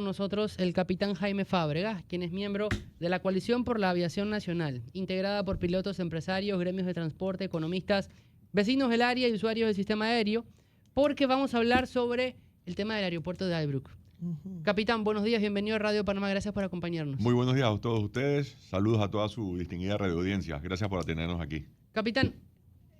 Nosotros el capitán Jaime Fábregas, quien es miembro de la Coalición por la Aviación Nacional, integrada por pilotos, empresarios, gremios de transporte, economistas, vecinos del área y usuarios del sistema aéreo, porque vamos a hablar sobre el tema del aeropuerto de Albrook. Capitán, buenos días, bienvenido a Radio Panamá, gracias por acompañarnos. Muy buenos días a todos ustedes, saludos a toda su distinguida radioaudiencia, gracias por atendernos aquí. Capitán,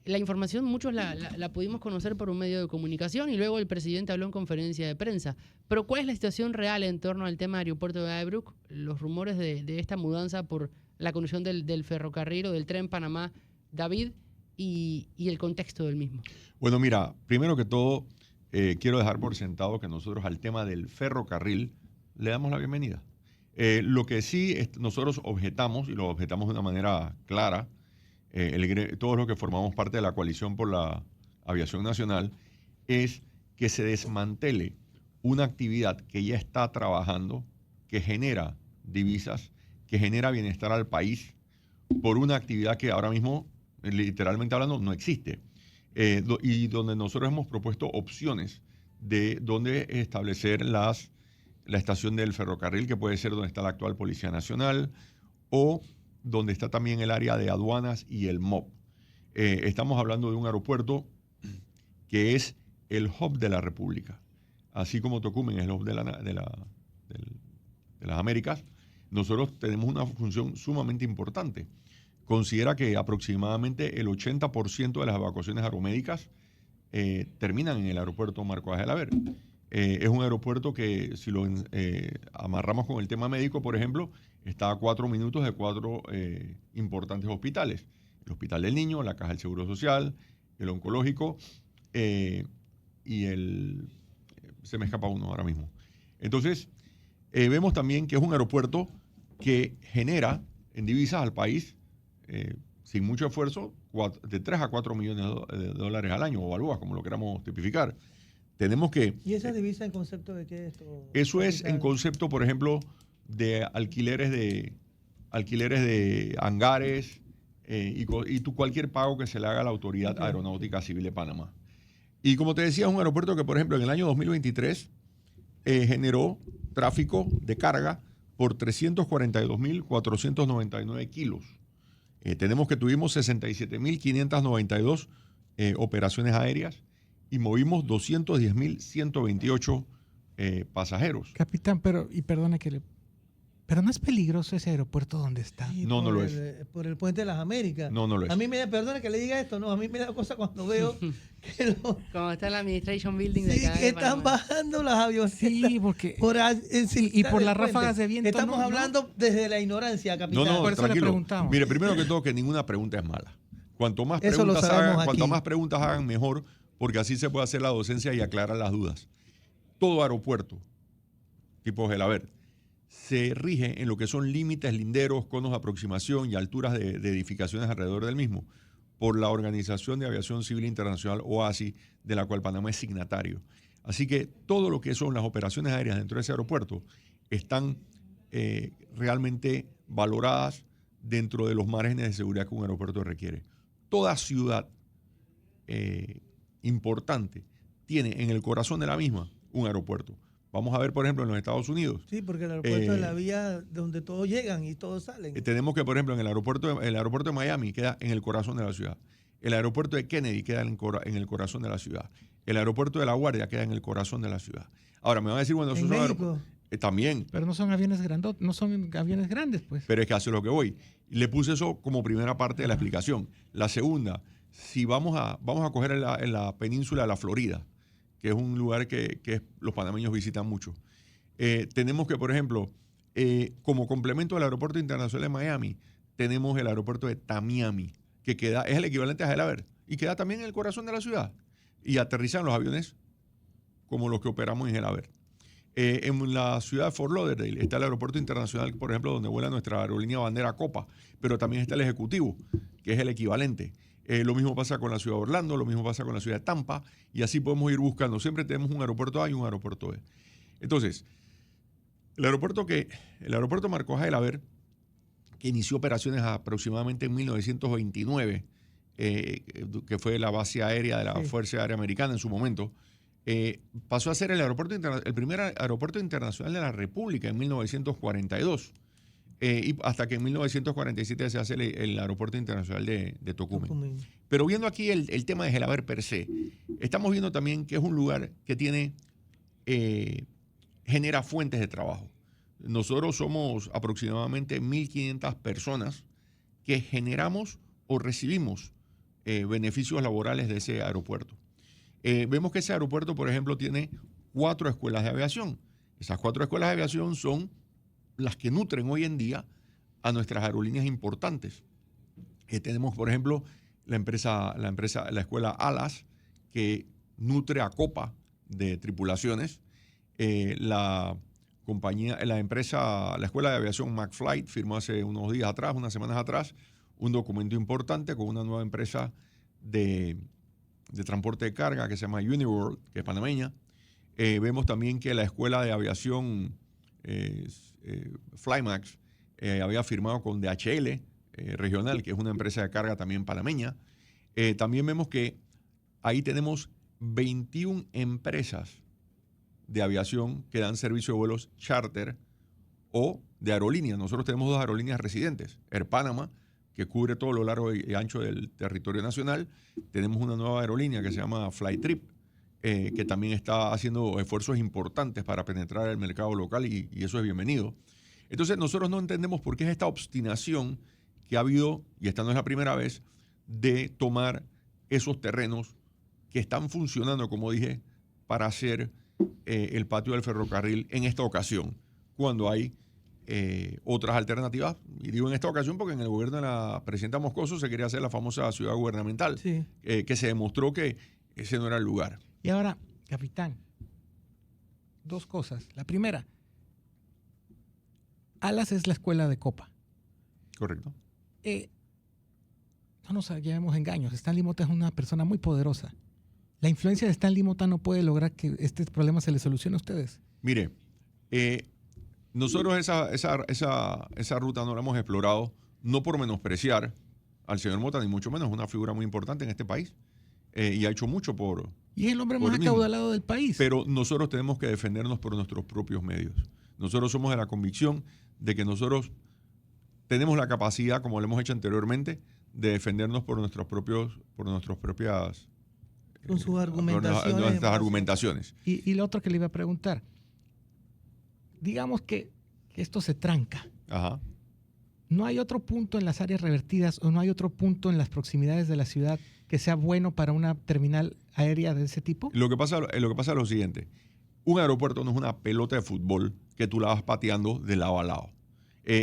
la información muchos la pudimos conocer por un medio de comunicación y luego el presidente habló en conferencia de prensa. Pero ¿cuál es la situación real en torno al tema del aeropuerto de Albrook? Los rumores de esta mudanza por la conexión del ferrocarril o del tren Panamá-David y el contexto del mismo. Bueno, mira, primero que todo, quiero dejar por sentado que nosotros al tema del ferrocarril le damos la bienvenida. Lo que sí nosotros objetamos, y lo objetamos de una manera clara, todos los que formamos parte de la Coalición por la Aviación Nacional, es que se desmantele una actividad que ya está trabajando, que genera divisas, que genera bienestar al país, por una actividad que ahora mismo, literalmente hablando, no existe. Y donde nosotros hemos propuesto opciones de dónde establecer la estación del ferrocarril, que puede ser donde está la actual Policía Nacional, o donde está también el área de aduanas y el MOP. Estamos hablando de un aeropuerto que es el hub de la República. Así como Tocumen es el hub de las Américas, nosotros tenemos una función sumamente importante. Considera que aproximadamente el 80% de las evacuaciones aeromédicas terminan en el aeropuerto Marcos Ajelaber. Es un aeropuerto que, si lo amarramos con el tema médico, por ejemplo, está a 4 minutos de 4 importantes hospitales. El Hospital del Niño, la Caja del Seguro Social, el Oncológico y se me escapa uno ahora mismo. Entonces, vemos también que es un aeropuerto que genera en divisas al país, sin mucho esfuerzo, de 3 a 4 millones de dólares al año, o balúas, como lo queramos tipificar. Tenemos que... ¿Y esa divisa en concepto de qué es esto? Eso es en concepto, por ejemplo, de alquileres de hangares y cualquier pago que se le haga a la Autoridad Aeronáutica Civil de Panamá. Y como te decía, es un aeropuerto que, por ejemplo, en el año 2023 generó tráfico de carga por 342.499 kilos. Tenemos que tuvimos 67.592 operaciones aéreas y movimos 210.128 pasajeros. Capitán, pero no es peligroso ese aeropuerto donde está. Sí, no lo es. Por el Puente de las Américas. No lo es. A mí me da, perdone que le diga esto, no, a mí me da cosa cuando veo que Como está en la Administration Building de sí, acá que están bajando las avionetas. Sí, porque y por las ráfagas de viento. Estamos hablando desde la ignorancia, capitán. No, por eso tranquilo. le preguntamos. Mire, primero que todo, que ninguna pregunta es mala. Cuanto más preguntas hagan, mejor, porque así se puede hacer la docencia y aclarar las dudas. Todo aeropuerto, tipo Gelaber, se rige en lo que son límites, linderos, conos de aproximación y alturas de edificaciones alrededor del mismo, por la Organización de Aviación Civil Internacional, OASI, de la cual Panamá es signatario. Así que todo lo que son las operaciones aéreas dentro de ese aeropuerto están realmente valoradas dentro de los márgenes de seguridad que un aeropuerto requiere. Toda ciudad importante tiene en el corazón de la misma un aeropuerto. Vamos a ver, por ejemplo, en los Estados Unidos. Sí, porque el aeropuerto es la vía donde todos llegan y todos salen. Tenemos que, por ejemplo, en el aeropuerto de Miami queda en el corazón de la ciudad. El aeropuerto de Kennedy queda en el corazón de la ciudad. El aeropuerto de La Guardia queda en el corazón de la ciudad. Ahora, me van a decir, bueno, esos son aeropuertos. También. Pero no son aviones grandes, pues. Pero es que hace lo que voy. Le puse eso como primera parte de la explicación. La segunda, si vamos a coger en la península de la Florida, que es un lugar que los panameños visitan mucho. Tenemos que, por ejemplo, como complemento del Aeropuerto Internacional de Miami, tenemos el aeropuerto de Tamiami, que es el equivalente a Gelaber, y queda también en el corazón de la ciudad. Y aterrizan los aviones como los que operamos en Gelaber. En la ciudad de Fort Lauderdale está el aeropuerto internacional, por ejemplo, donde vuela nuestra aerolínea bandera Copa, pero también está el ejecutivo, que es el equivalente. Lo mismo pasa con la ciudad de Orlando, lo mismo pasa con la ciudad de Tampa, y así podemos ir buscando. Siempre tenemos un aeropuerto A y un aeropuerto B. Entonces, el aeropuerto Marcos Ajelaber, que inició operaciones aproximadamente en 1929, que fue la base aérea de la Fuerza Aérea Americana en su momento, pasó a ser el primer aeropuerto internacional de la República en 1942. Y hasta que en 1947 se hace el Aeropuerto Internacional de Tocumen. Pero viendo aquí el tema de Gelaber per se, estamos viendo también que es un lugar que genera fuentes de trabajo. Nosotros somos aproximadamente 1.500 personas que generamos o recibimos beneficios laborales de ese aeropuerto. Vemos que ese aeropuerto, por ejemplo, tiene 4 escuelas de aviación. Esas 4 escuelas de aviación son las que nutren hoy en día a nuestras aerolíneas importantes. Tenemos, por ejemplo, la escuela Alas, que nutre a Copa de tripulaciones. La escuela de aviación McFlight firmó hace unas semanas atrás, un documento importante con una nueva empresa de transporte de carga que se llama Uniworld, que es panameña. Vemos también que la escuela de aviación Flymax había firmado con DHL Regional, que es una empresa de carga también panameña. También vemos que ahí tenemos 21 empresas de aviación que dan servicio de vuelos charter o de aerolínea. Nosotros tenemos 2 aerolíneas residentes. Air Panama, que cubre todo lo largo y ancho del territorio nacional. Tenemos una nueva aerolínea que se llama Flytrip, que también está haciendo esfuerzos importantes para penetrar el mercado local y eso es bienvenido. Entonces nosotros no entendemos por qué es esta obstinación que ha habido, y esta no es la primera vez, de tomar esos terrenos que están funcionando, como dije, para hacer el patio del ferrocarril en esta ocasión, cuando hay otras alternativas. Y digo en esta ocasión porque en el gobierno de la presidenta Moscoso se quería hacer la famosa ciudad gubernamental, Sí. Que se demostró que ese no era el lugar. Y ahora, capitán, 2 cosas. La primera, Alas es la escuela de Copa. Correcto. No nos llevemos engaños. Stanley Mota es una persona muy poderosa. La influencia de Stanley Mota no puede lograr que este problema se le solucione a ustedes. Mire, nosotros esa ruta no la hemos explorado, no por menospreciar al señor Mota, ni mucho menos, es una figura muy importante en este país y ha hecho mucho por... Y es el hombre por más él mismo. acaudalado del país. Pero nosotros tenemos que defendernos por nuestros propios medios. Nosotros somos de la convicción de que nosotros tenemos la capacidad, como lo hemos hecho anteriormente, de defendernos por nuestras propias... Con sus argumentaciones. nuestras argumentaciones. Y lo otro que le iba a preguntar, digamos que esto se tranca. Ajá. ¿No hay otro punto en las áreas revertidas o no hay otro punto en las proximidades de la ciudad que sea bueno para una terminal aérea de ese tipo? Lo que pasa es lo siguiente. Un aeropuerto no es una pelota de fútbol que tú la vas pateando de lado a lado.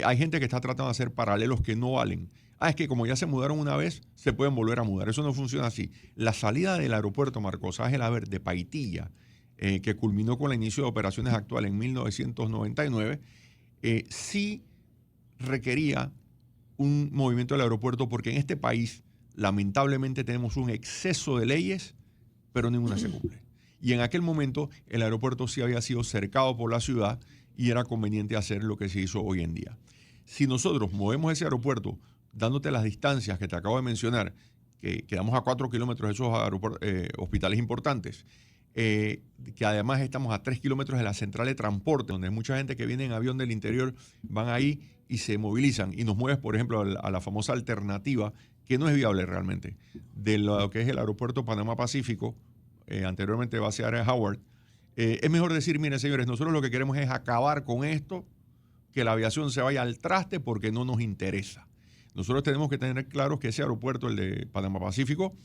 Hay gente que está tratando de hacer paralelos que no valen. Es que como ya se mudaron una vez, se pueden volver a mudar. Eso no funciona así. La salida del aeropuerto Marcos A. Gelaber de Paitilla, que culminó con el inicio de operaciones actuales en 1999, sí requería un movimiento del aeropuerto porque en este país lamentablemente tenemos un exceso de leyes, pero ninguna se cumple. Y en aquel momento el aeropuerto sí había sido cercado por la ciudad y era conveniente hacer lo que se hizo hoy en día. Si nosotros movemos ese aeropuerto dándote las distancias que te acabo de mencionar, que quedamos a 4 kilómetros de esos hospitales importantes, que además estamos a 3 kilómetros de la central de transporte, donde hay mucha gente que viene en avión del interior, van ahí y se movilizan. Y nos mueves, por ejemplo, a la famosa alternativa, que no es viable realmente, de lo que es el aeropuerto Panamá Pacífico, anteriormente base aérea Howard. Es mejor decir, miren señores, nosotros lo que queremos es acabar con esto, que la aviación se vaya al traste porque no nos interesa. Nosotros tenemos que tener claro que ese aeropuerto, el de Panamá Pacífico,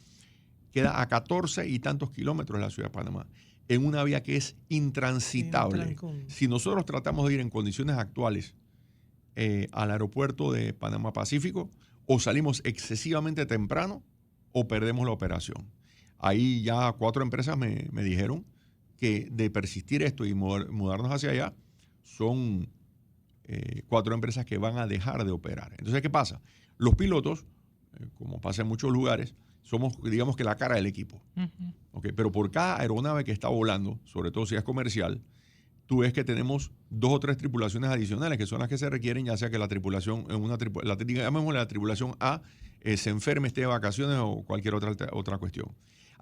queda a 14 y tantos kilómetros de la ciudad de Panamá, en una vía que es intransitable. Si nosotros tratamos de ir en condiciones actuales al aeropuerto de Panamá Pacífico, o salimos excesivamente temprano o perdemos la operación. Ahí ya 4 empresas me dijeron que de persistir esto y mudarnos hacia allá, son 4 empresas que van a dejar de operar. Entonces, ¿qué pasa? Los pilotos, como pasa en muchos lugares, somos, digamos que la cara del equipo. Uh-huh. ¿Okay? Pero por cada aeronave que está volando, sobre todo si es comercial, tú ves que tenemos 2 o 3 tripulaciones adicionales, que son las que se requieren, ya sea que la tripulación, llamémosle la tripulación A, se enferme, esté de vacaciones o cualquier otra cuestión.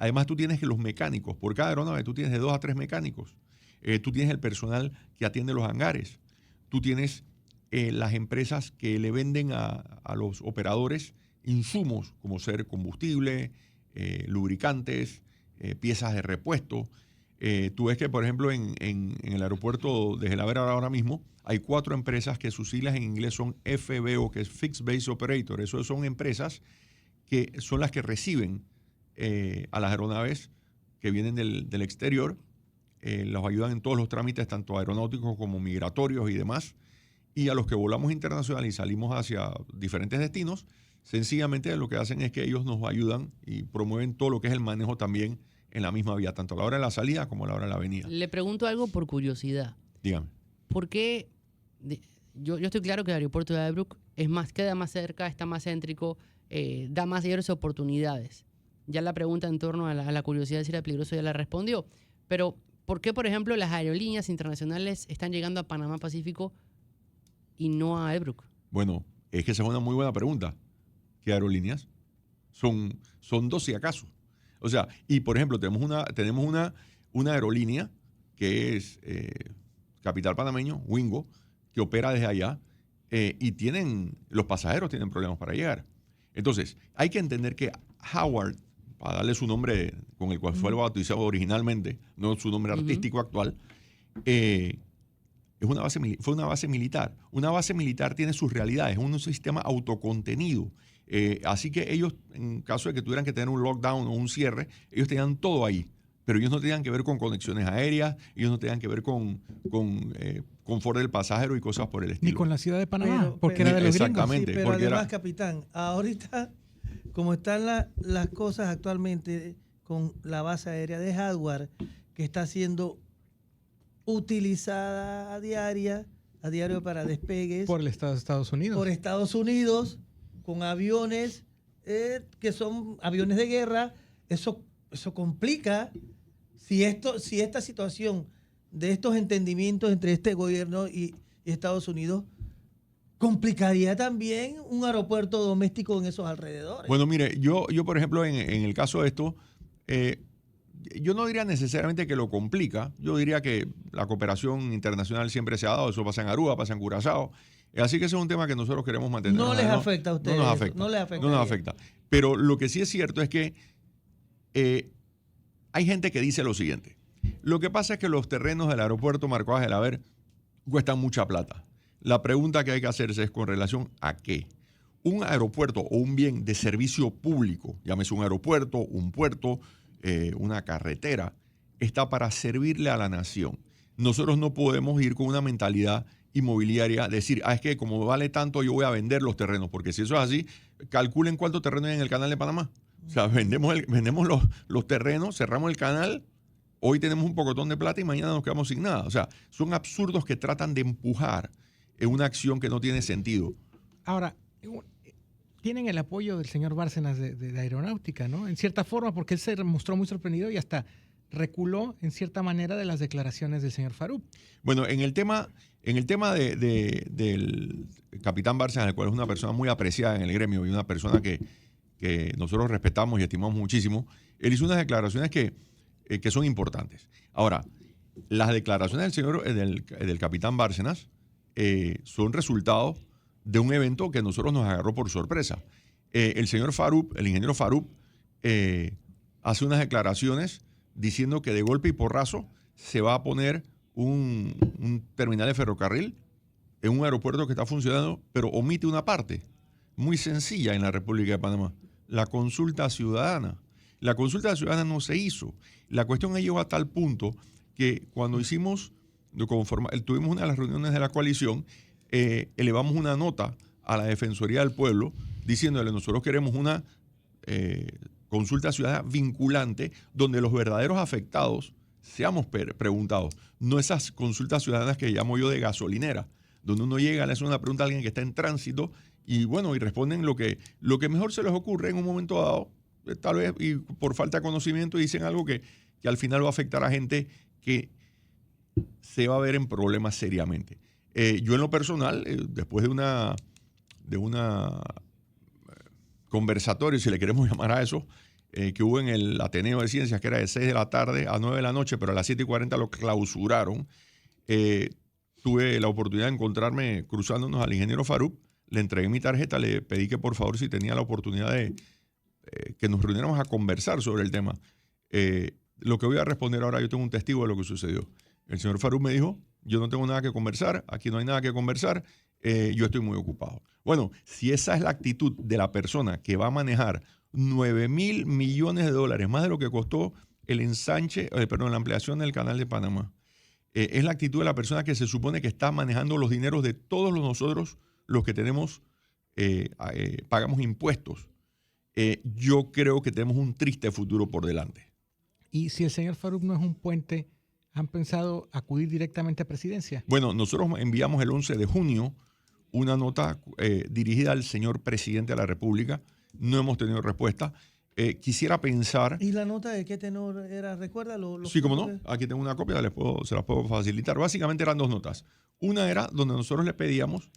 Además, tú tienes que los mecánicos, por cada aeronave tú tienes de 2 a 3 mecánicos. Tú tienes el personal que atiende los hangares. Tú tienes las empresas que le venden a los operadores insumos como ser combustible, lubricantes, piezas de repuesto. Tú ves que, por ejemplo, en el aeropuerto de Gelavera ahora mismo hay 4 empresas que sus siglas en inglés son FBO, que es Fixed Base Operator. Eso son empresas que son las que reciben a las aeronaves que vienen del exterior, los ayudan en todos los trámites, tanto aeronáuticos como migratorios y demás. Y a los que volamos internacional y salimos hacia diferentes destinos, sencillamente lo que hacen es que ellos nos ayudan y promueven todo lo que es el manejo también en la misma vía, tanto a la hora de la salida como a la hora de la venida. Le pregunto algo por curiosidad. Dígame. ¿Por qué? Yo estoy claro que el aeropuerto de Abruk queda más cerca, está más céntrico, da más mayores oportunidades. Ya la pregunta en torno a la curiosidad de si era peligroso ya la respondió. Pero, ¿por qué, por ejemplo, las aerolíneas internacionales están llegando a Panamá Pacífico y no a Abruk? Bueno, es que esa es una muy buena pregunta. ¿Qué aerolíneas? Son 2 si acaso. O sea, y por ejemplo, tenemos una aerolínea que es capital panameño, Wingo, que opera desde allá y los pasajeros tienen problemas para llegar. Entonces, hay que entender que Howard, para darle su nombre con el cual fue bautizado originalmente, no su nombre artístico actual, fue una base militar. Una base militar tiene sus realidades, es un sistema autocontenido. Así que ellos, en caso de que tuvieran que tener un lockdown o un cierre, ellos tenían todo ahí. Pero ellos no tenían que ver con conexiones aéreas, ellos no tenían que ver con confort del pasajero y cosas por el estilo. Ni con la ciudad de Panamá, porque era de los exactamente, gringos. Sí, pero además, capitán, ahorita, como están las cosas actualmente con la base aérea de Howard, que está siendo utilizada a diario para despegues. Por el Estado de Estados Unidos. Por Estados Unidos, con aviones que son aviones de guerra. Eso complica. Si esta situación de estos entendimientos entre este gobierno y Estados Unidos complicaría también un aeropuerto doméstico en esos alrededores. Bueno, mire, yo por ejemplo, en el caso de esto, yo no diría necesariamente que lo complica. Yo diría que la cooperación internacional siempre se ha dado. Eso pasa en Aruba, pasa en Curazao. Así que ese es un tema que nosotros queremos mantener. No les afecta a ustedes. No nos afecta. No les afecta. No nos afecta. Pero lo que sí es cierto es que hay gente que dice lo siguiente. Lo que pasa es que los terrenos del aeropuerto Marcos Gelavera cuestan mucha plata. La pregunta que hay que hacerse es con relación a qué. Un aeropuerto o un bien de servicio público, llámese un aeropuerto, un puerto, una carretera, está para servirle a la nación. Nosotros no podemos ir con una mentalidad inmobiliaria, decir, es que como vale tanto yo voy a vender los terrenos, porque si eso es así, calculen cuánto terreno hay en el canal de Panamá. O sea, vendemos los terrenos, cerramos el canal, hoy tenemos un pocotón de plata y mañana nos quedamos sin nada. O sea, son absurdos que tratan de empujar en una acción que no tiene sentido. Ahora, tienen el apoyo del señor Bárcenas de Aeronáutica, ¿no? En cierta forma, porque él se mostró muy sorprendido y hasta reculó en cierta manera de las declaraciones del señor Farup. Bueno, en el tema del capitán Bárcenas, el cual es una persona muy apreciada en el gremio y una persona que nosotros respetamos y estimamos muchísimo, él hizo unas declaraciones que son importantes. Ahora, las declaraciones del capitán Bárcenas son resultado de un evento que nosotros nos agarró por sorpresa. El señor Farup, el ingeniero Farup, hace unas declaraciones diciendo que de golpe y porrazo se va a poner un terminal de ferrocarril en un aeropuerto que está funcionando, pero omite una parte muy sencilla en la República de Panamá: la consulta ciudadana. La consulta ciudadana no se hizo. La cuestión llegó a tal punto que cuando tuvimos una de las reuniones de la coalición, elevamos una nota a la Defensoría del Pueblo diciéndole: nosotros queremos una consulta ciudadana vinculante donde los verdaderos afectados seamos preguntados, no esas consultas ciudadanas que llamo yo de gasolinera, donde uno llega, le hace una pregunta a alguien que está en tránsito y bueno, y responden lo que mejor se les ocurre en un momento dado, tal vez y por falta de conocimiento, y dicen algo que al final va a afectar a gente que se va a ver en problemas seriamente. Yo en lo personal, después de una conversatorio, si le queremos llamar a eso, que hubo en el Ateneo de Ciencias, que era de 6 de la tarde a 9 de la noche, pero a las 7:40 lo clausuraron. Tuve la oportunidad de encontrarme cruzándonos al ingeniero Faruq, le entregué mi tarjeta, le pedí que por favor si tenía la oportunidad de que nos reuniéramos a conversar sobre el tema. Lo que voy a responder ahora, yo tengo un testigo de lo que sucedió. El señor Faruq me dijo, yo no tengo nada que conversar, aquí no hay nada que conversar, yo estoy muy ocupado. Bueno, si esa es la actitud de la persona que va a manejar 9.000 millones de dólares, más de lo que costó el ensanche, la ampliación del canal de Panamá, es la actitud de la persona que se supone que está manejando los dineros de todos nosotros, los que tenemos, pagamos impuestos. Yo creo que tenemos un triste futuro por delante. Y si el señor Faruq no es un puente, ¿han pensado acudir directamente a presidencia? Bueno, nosotros enviamos el 11 de junio una nota dirigida al señor presidente de la República. No hemos tenido respuesta. Quisiera pensar... ¿Y la nota de qué tenor era? ¿Recuerda? Sí, cómo no. Aquí tengo una copia, se las puedo facilitar. Básicamente eran dos notas. Una era donde nosotros le pedíamos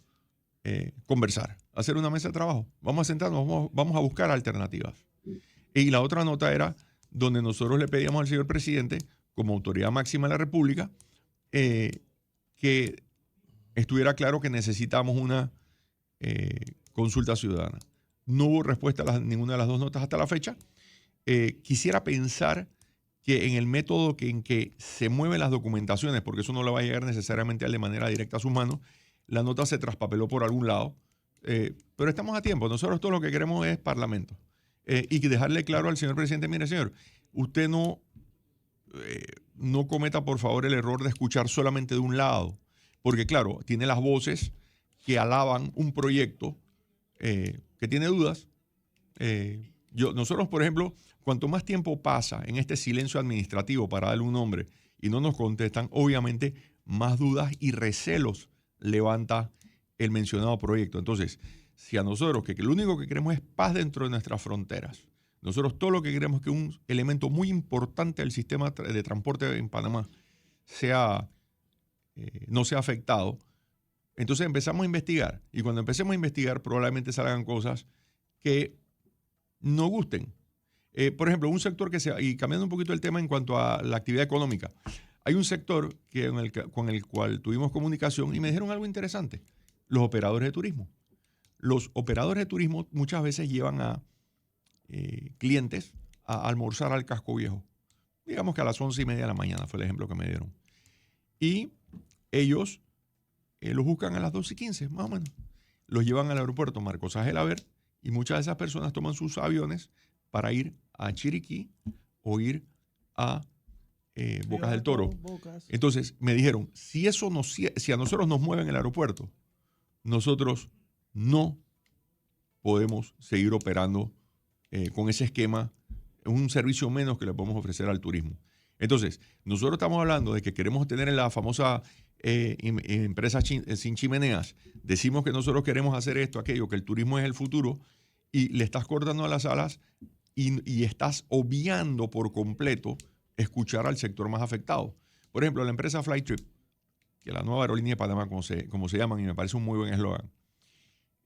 conversar, hacer una mesa de trabajo. Vamos a sentarnos, vamos a buscar alternativas. Y la otra nota era donde nosotros le pedíamos al señor presidente, como autoridad máxima de la República, que estuviera claro que necesitamos una consulta ciudadana. No hubo respuesta a ninguna de las dos notas hasta la fecha. Quisiera pensar que en el método en que se mueven las documentaciones, porque eso no le va a llegar necesariamente de manera directa a sus manos, la nota se traspapeló por algún lado, pero estamos a tiempo. Nosotros todo lo que queremos es parlamento. Y dejarle claro al señor presidente, mire señor, usted no cometa por favor el error de escuchar solamente de un lado, porque claro, tiene las voces que alaban un proyecto que tiene dudas. Nosotros, por ejemplo, cuanto más tiempo pasa en este silencio administrativo para darle un nombre y no nos contestan, obviamente más dudas y recelos levanta el mencionado proyecto. Entonces, si a nosotros, que lo único que queremos es paz dentro de nuestras fronteras, nosotros todo lo que queremos es que un elemento muy importante del sistema de transporte en Panamá no sea afectado, entonces empezamos a investigar. Y cuando empecemos a investigar, probablemente salgan cosas que no gusten. Por ejemplo, un sector y cambiando un poquito el tema en cuanto a la actividad económica, hay un sector con el cual tuvimos comunicación y me dijeron algo interesante. Los operadores de turismo. Los operadores de turismo muchas veces llevan a clientes a almorzar al Casco Viejo. Digamos que a las 11:30 de la mañana fue el ejemplo que me dieron. Y ellos los buscan a las 12:15, más o menos. Los llevan al aeropuerto Marcos Agelaber y muchas de esas personas toman sus aviones para ir a Chiriquí o ir a Bocas del Toro. Entonces me dijeron, si a nosotros nos mueven el aeropuerto, nosotros no podemos seguir operando con ese esquema, un servicio menos que le podemos ofrecer al turismo. Entonces, nosotros estamos hablando de que queremos tener la famosa empresa sin chimeneas. Decimos que nosotros queremos hacer esto, aquello, que el turismo es el futuro, y le estás cortando a las alas y estás obviando por completo escuchar al sector más afectado. Por ejemplo, la empresa Flytrip, que es la nueva aerolínea de Panamá, como se llaman, y me parece un muy buen eslogan.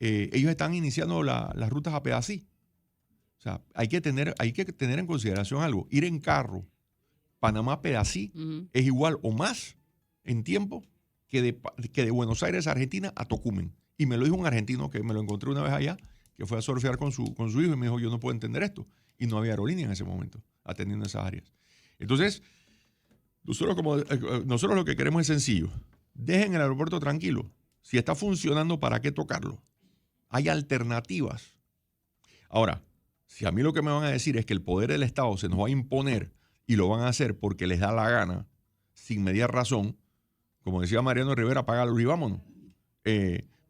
Ellos están iniciando las rutas a Pedací. O sea, hay que tener en consideración algo. Ir en carro, Panamá-Pedací, es igual o más en tiempo que de Buenos Aires a Argentina a Tocumen. Y me lo dijo un argentino que me lo encontré una vez allá, que fue a surfear con su hijo y me dijo, yo no puedo entender esto. Y no había aerolínea en ese momento atendiendo esas áreas. Entonces, nosotros lo que queremos es sencillo. Dejen el aeropuerto tranquilo. Si está funcionando, ¿para qué tocarlo? Hay alternativas. Ahora, si a mí lo que me van a decir es que el poder del Estado se nos va a imponer y lo van a hacer porque les da la gana, sin media razón, como decía Mariano Rivera, págalo y vámonos.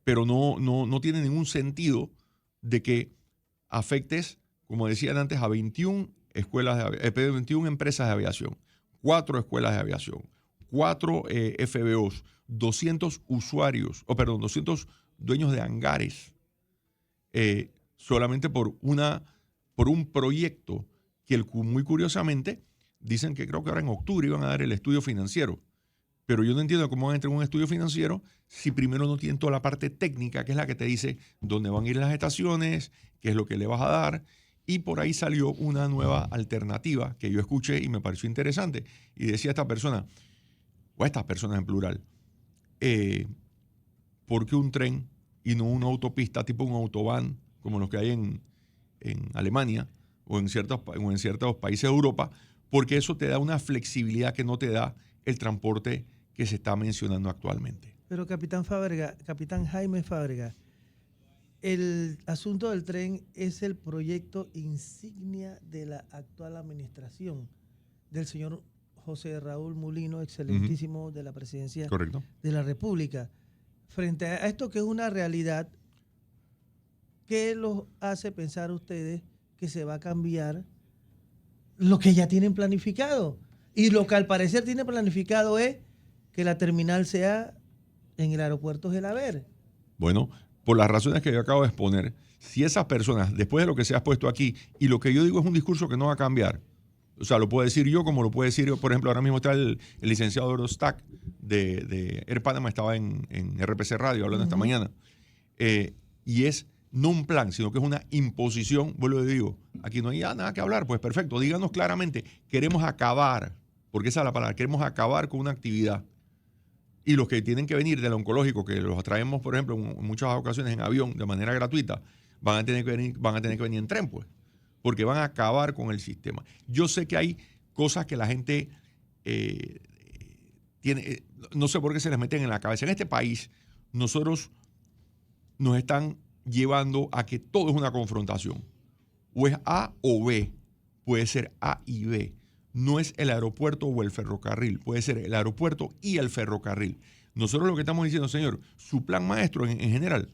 Pero no tiene ningún sentido de que afectes, como decían antes, a 21 empresas de aviación, 4 escuelas de aviación, 4 FBOs, 200 200 dueños de hangares, solamente por un proyecto que muy curiosamente dicen que creo que ahora en octubre iban a dar el estudio financiero. Pero yo no entiendo cómo van a entrar en un estudio financiero si primero no tienen toda la parte técnica, que es la que te dice dónde van a ir las estaciones, qué es lo que le vas a dar. Y por ahí salió una nueva alternativa que yo escuché y me pareció interesante. Y decía esta persona, o estas personas en plural, ¿por qué un tren y no una autopista tipo un autobahn como los que hay en Alemania o en ciertos países de Europa? Porque eso te da una flexibilidad que no te da el transporte que se está mencionando actualmente. Pero capitán Jaime Fábrega, el asunto del tren es el proyecto insignia de la actual administración del señor José Raúl Mulino, excelentísimo de la presidencia Correcto. de la República. Frente a esto que es una realidad, ¿qué los hace pensar ustedes que se va a cambiar lo que ya tienen planificado? Y lo que al parecer tiene planificado es que la terminal sea en el aeropuerto Gelaber. Bueno, por las razones que yo acabo de exponer, si esas personas, después de lo que se ha expuesto aquí, y lo que yo digo es un discurso que no va a cambiar, o sea, lo puedo decir yo como lo puede decir, por ejemplo, ahora mismo está el licenciado Eurostack de Air Panama, estaba en RPC Radio hablando esta mañana, y es no un plan, sino que es una imposición. Vuelvo y digo, aquí no hay nada que hablar, pues perfecto, díganos claramente, queremos acabar, porque esa es la palabra, queremos acabar con una actividad. Y los que tienen que venir del oncológico, que los traemos, por ejemplo, en muchas ocasiones en avión de manera gratuita, van a tener que venir en tren, pues, porque van a acabar con el sistema. Yo sé que hay cosas que la gente tiene, no sé por qué se les meten en la cabeza. En este país, nosotros nos están llevando a que todo es una confrontación. O es A o B, puede ser A y B. No es el aeropuerto o el ferrocarril, puede ser el aeropuerto y el ferrocarril. Nosotros lo que estamos diciendo, señor, su plan maestro en general,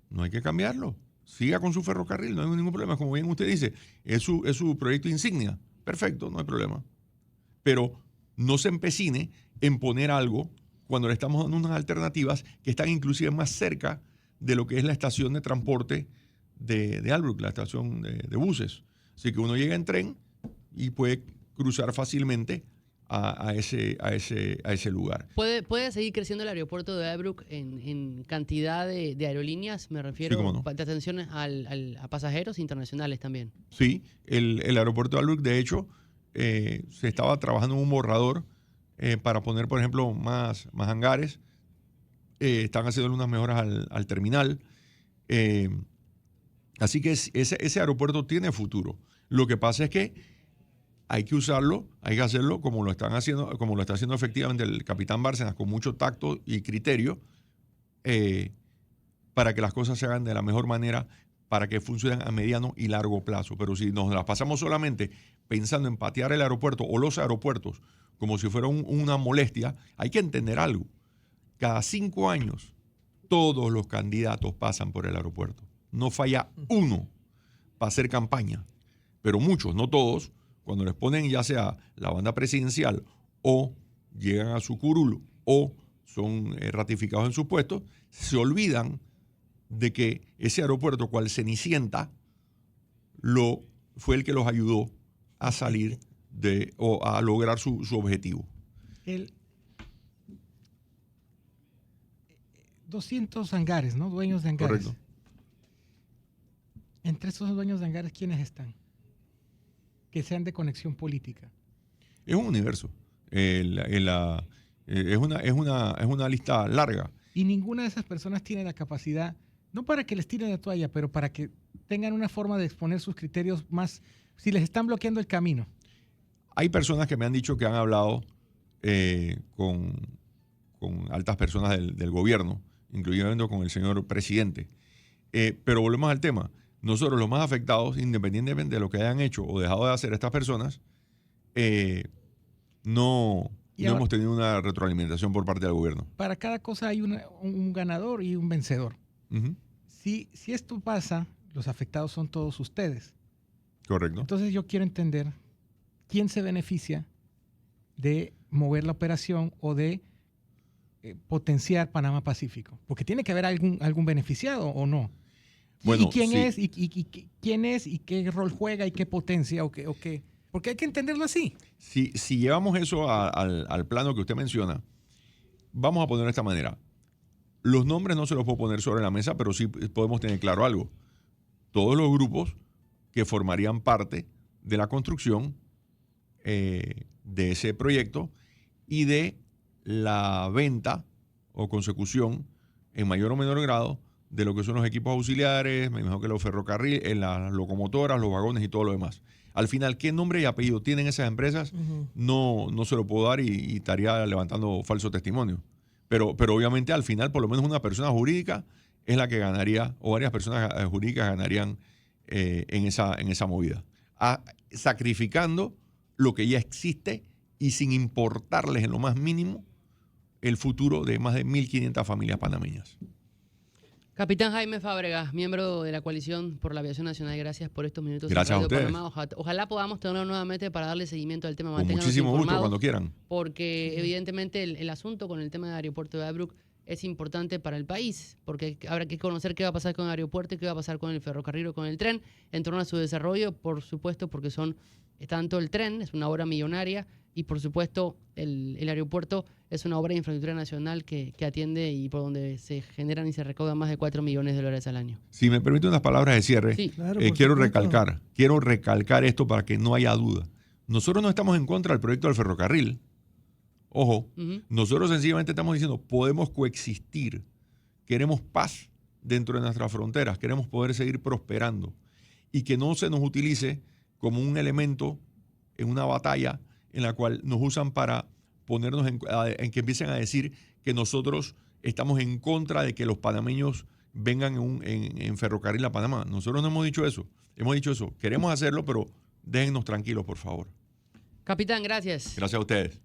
no hay que cambiarlo. Siga con su ferrocarril, no hay ningún problema. Como bien usted dice, es su proyecto insignia. Perfecto, no hay problema. Pero no se empecine en poner algo cuando le estamos dando unas alternativas que están inclusive más cerca de lo que es la estación de transporte de Albrook, la estación de buses. Así que uno llega en tren y puede cruzar fácilmente a ese lugar. ¿Puede seguir creciendo el aeropuerto de Albrook en cantidad de aerolíneas? Me refiero Sí, cómo no. de atención a pasajeros internacionales también. Sí, el aeropuerto de Albrook, de hecho, se estaba trabajando en un borrador para poner, por ejemplo, más hangares. Están haciendo unas mejoras al terminal. Así que ese aeropuerto tiene futuro. Lo que pasa es que hay que usarlo, hay que hacerlo como lo está haciendo efectivamente el capitán Bárcenas, con mucho tacto y criterio, para que las cosas se hagan de la mejor manera, para que funcionen a mediano y largo plazo. Pero si nos las pasamos solamente pensando en patear el aeropuerto o los aeropuertos como si fuera una molestia, hay que entender algo. Cada 5 años, todos los candidatos pasan por el aeropuerto. No falla uno para hacer campaña, pero muchos, no todos, cuando les ponen ya sea la banda presidencial o llegan a su curul o son ratificados en sus puestos, se olvidan de que ese aeropuerto, cual Cenicienta, fue el que los ayudó a salir o a lograr su objetivo. 200 hangares, ¿no? Dueños de hangares. Correcto. Entre esos dueños de hangares, ¿quiénes están? Que sean de conexión política. Es un universo. Es una lista larga. Y ninguna de esas personas tiene la capacidad, no para que les tiren la toalla, pero para que tengan una forma de exponer sus criterios más, si les están bloqueando el camino. Hay personas que me han dicho que han hablado con altas personas del gobierno, incluyendo con el señor presidente. Pero volvemos al tema. Nosotros, los más afectados, independientemente de lo que hayan hecho o dejado de hacer estas personas, no hemos tenido una retroalimentación por parte del gobierno. Para cada cosa hay un ganador y un vencedor. Uh-huh. Si esto pasa, los afectados son todos ustedes. Correcto. Entonces yo quiero entender quién se beneficia de mover la operación o de potenciar Panamá Pacífico. Porque tiene que haber algún beneficiado o no. Bueno, ¿Y quién sí. es? ¿Quién es? ¿Y qué rol juega? ¿Y qué potencia? ¿O qué? Porque hay que entenderlo así. Si llevamos eso al plano que usted menciona, vamos a ponerlo de esta manera. Los nombres no se los puedo poner sobre la mesa, pero sí podemos tener claro algo. Todos los grupos que formarían parte de la construcción de ese proyecto y de la venta o consecución en mayor o menor grado de lo que son los equipos auxiliares, me imagino que los ferrocarriles, las locomotoras, los vagones y todo lo demás. Al final, ¿qué nombre y apellido tienen esas empresas? No se lo puedo dar y estaría levantando falso testimonio. Pero obviamente al final, por lo menos una persona jurídica es la que ganaría, o varias personas jurídicas ganarían en esa movida. Sacrificando lo que ya existe y sin importarles en lo más mínimo el futuro de más de 1.500 familias panameñas. Capitán Jaime Fábregas, miembro de la Coalición por la Aviación Nacional, gracias por estos minutos. Gracias a ustedes. Panamá. Ojalá podamos tenerlo nuevamente para darle seguimiento al tema. Con muchísimo gusto, cuando quieran. Porque evidentemente el asunto con el tema del aeropuerto de Abruk es importante para el país, porque habrá que conocer qué va a pasar con el aeropuerto y qué va a pasar con el ferrocarril o con el tren en torno a su desarrollo, por supuesto, porque tanto el tren es una obra millonaria y por supuesto el aeropuerto es una obra de infraestructura nacional que atiende y por donde se generan y se recaudan más de $4 millones al año. Si me permite unas palabras de cierre, Sí. Claro, quiero supuesto. recalcar esto para que no haya duda. Nosotros no estamos en contra del proyecto del ferrocarril. Ojo, nosotros sencillamente estamos diciendo, podemos coexistir, queremos paz dentro de nuestras fronteras, queremos poder seguir prosperando y que no se nos utilice como un elemento en una batalla en la cual nos usan para ponernos en que empiecen a decir que nosotros estamos en contra de que los panameños vengan en ferrocarril a Panamá. Nosotros no hemos dicho eso. Hemos dicho eso. Queremos hacerlo, pero déjennos tranquilos, por favor. Capitán, gracias. Gracias a ustedes.